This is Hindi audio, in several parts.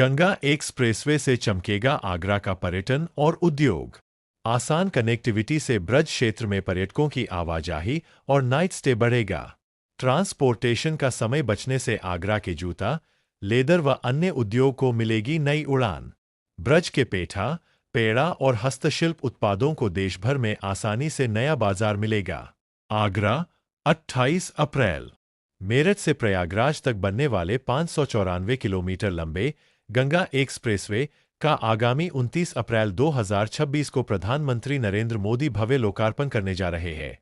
गंगा एक्सप्रेसवे से चमकेगा आगरा का पर्यटन और उद्योग। आसान कनेक्टिविटी से ब्रज क्षेत्र में पर्यटकों की आवाजाही और नाइट स्टे बढ़ेगा। ट्रांसपोर्टेशन का समय बचने से आगरा के जूता, लेदर व अन्य उद्योग को मिलेगी नई उड़ान। ब्रज के पेठा, पेड़ा और हस्तशिल्प उत्पादों को देश भर में आसानी से नया बाजार मिलेगा। आगरा, 28 अप्रैल। मेरठ से प्रयागराज तक बनने वाले 594 किलोमीटर लंबे गंगा एक्सप्रेसवे का आगामी 29 अप्रैल 2026 को प्रधानमंत्री नरेंद्र मोदी भव्य लोकार्पण करने जा रहे हैं।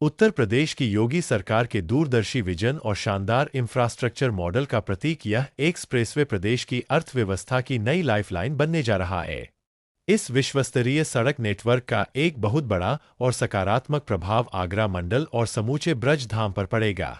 उत्तर प्रदेश की योगी सरकार के दूरदर्शी विजन और शानदार इंफ्रास्ट्रक्चर मॉडल का प्रतीक यह एक्सप्रेसवे प्रदेश की अर्थव्यवस्था की नई लाइफलाइन बनने जा रहा है। इस विश्वस्तरीय सड़क नेटवर्क का एक बहुत बड़ा और सकारात्मक प्रभाव आगरा मंडल और समूचे ब्रज धाम पर पड़ेगा।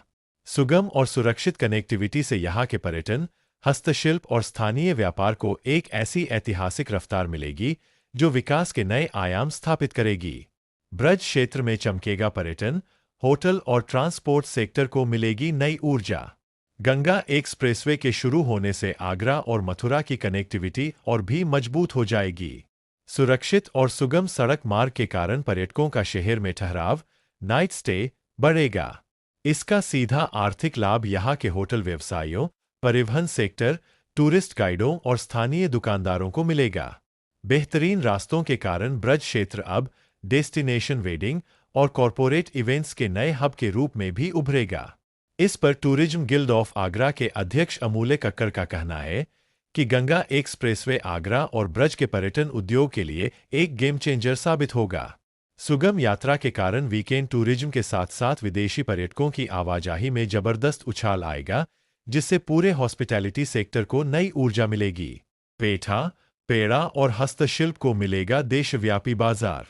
सुगम और सुरक्षित कनेक्टिविटी से यहाँ के पर्यटन, हस्तशिल्प और स्थानीय व्यापार को एक ऐसी ऐतिहासिक रफ्तार मिलेगी जो विकास के नए आयाम स्थापित करेगी। ब्रज क्षेत्र में चमकेगा पर्यटन, होटल और ट्रांसपोर्ट सेक्टर को मिलेगी नई ऊर्जा। गंगा एक्सप्रेसवे के शुरू होने से आगरा और मथुरा की कनेक्टिविटी और भी मजबूत हो जाएगी। सुरक्षित और सुगम सड़क मार्ग के कारण पर्यटकों का शहर में ठहराव, नाइट स्टे बढ़ेगा। इसका सीधा आर्थिक लाभ यहाँ के होटल व्यवसायियों, परिवहन सेक्टर, टूरिस्ट गाइडों और स्थानीय दुकानदारों को मिलेगा। बेहतरीन रास्तों के कारण ब्रज क्षेत्र अब डेस्टिनेशन वेडिंग और कॉरपोरेट इवेंट्स के नए हब के रूप में भी उभरेगा। इस पर टूरिज्म गिल्ड ऑफ आगरा के अध्यक्ष अमूल्य कक्कड़ का कहना है कि गंगा एक्सप्रेसवे आगरा और ब्रज के पर्यटन उद्योग के लिए एक गेम चेंजर साबित होगा। सुगम यात्रा के कारण वीकेंड टूरिज्म के साथ साथ विदेशी पर्यटकों की आवाजाही में जबरदस्त उछाल आएगा, जिससे पूरे हॉस्पिटैलिटी सेक्टर को नई ऊर्जा मिलेगी। पेठा, पेड़ा और हस्तशिल्प को मिलेगा देशव्यापी बाजार।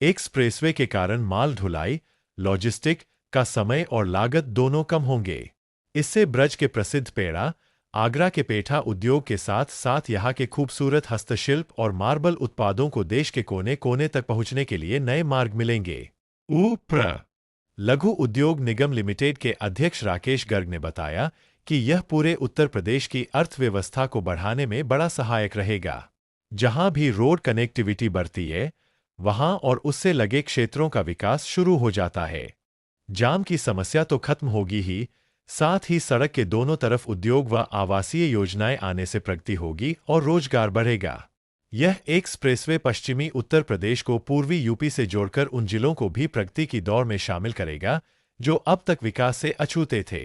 एक्सप्रेसवे के कारण माल ढुलाई, लॉजिस्टिक का समय और लागत दोनों कम होंगे। इससे ब्रज के प्रसिद्ध पेड़ा, आगरा के पेठा उद्योग के साथ साथ यहाँ के खूबसूरत हस्तशिल्प और मार्बल उत्पादों को देश के कोने कोने तक पहुँचने के लिए नए मार्ग मिलेंगे। लघु उद्योग निगम लिमिटेड के अध्यक्ष राकेश गर्ग ने बताया कि यह पूरे उत्तर प्रदेश की अर्थव्यवस्था को बढ़ाने में बड़ा सहायक रहेगा। जहां भी रोड कनेक्टिविटी बढ़ती है, वहां और उससे लगे क्षेत्रों का विकास शुरू हो जाता है। जाम की समस्या तो खत्म होगी ही, साथ ही सड़क के दोनों तरफ उद्योग व आवासीय योजनाएं आने से प्रगति होगी और रोजगार बढ़ेगा। यह एक्सप्रेसवे पश्चिमी उत्तर प्रदेश को पूर्वी यूपी से जोड़कर उन जिलों को भी प्रगति की दौड़ में शामिल करेगा जो अब तक विकास से अछूते थे।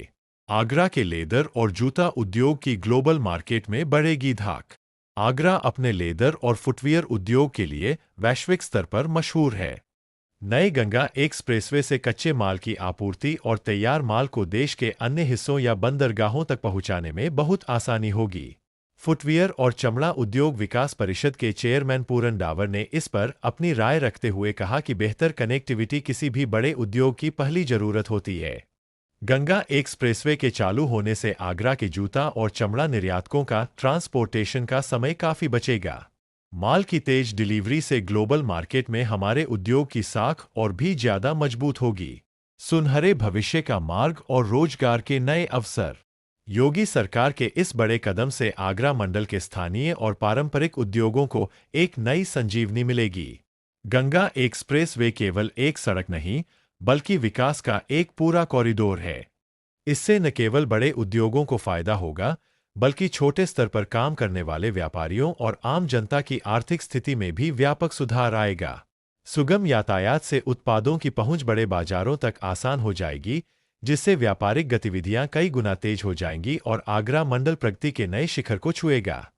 आगरा के लेदर और जूता उद्योग की ग्लोबल मार्केट में बढ़ेगी धाक। आगरा अपने लेदर और फुटवियर उद्योग के लिए वैश्विक स्तर पर मशहूर है। नए गंगा एक्सप्रेसवे से कच्चे माल की आपूर्ति और तैयार माल को देश के अन्य हिस्सों या बंदरगाहों तक पहुंचाने में बहुत आसानी होगी। फुटवियर और चमड़ा उद्योग विकास परिषद के चेयरमैन पूरन डावर ने इस पर अपनी राय रखते हुए कहा कि बेहतर कनेक्टिविटी किसी भी बड़े उद्योग की पहली जरूरत होती है। गंगा एक्सप्रेसवे के चालू होने से आगरा के जूता और चमड़ा निर्यातकों का ट्रांसपोर्टेशन का समय काफी बचेगा। माल की तेज डिलीवरी से ग्लोबल मार्केट में हमारे उद्योग की साख और भी ज्यादा मजबूत होगी। सुनहरे भविष्य का मार्ग और रोजगार के नए अवसर। योगी सरकार के इस बड़े कदम से आगरा मंडल के स्थानीय और पारंपरिक उद्योगों को एक नई संजीवनी मिलेगी। गंगा एक्सप्रेसवे केवल एक सड़क नहीं, बल्कि विकास का एक पूरा कॉरिडोर है। इससे न केवल बड़े उद्योगों को फायदा होगा, बल्कि छोटे स्तर पर काम करने वाले व्यापारियों और आम जनता की आर्थिक स्थिति में भी व्यापक सुधार आएगा। सुगम यातायात से उत्पादों की पहुंच बड़े बाजारों तक आसान हो जाएगी, जिससे व्यापारिक गतिविधियां कई गुना तेज हो जाएंगी और आगरा मंडल प्रगति के नए शिखर को छुएगा।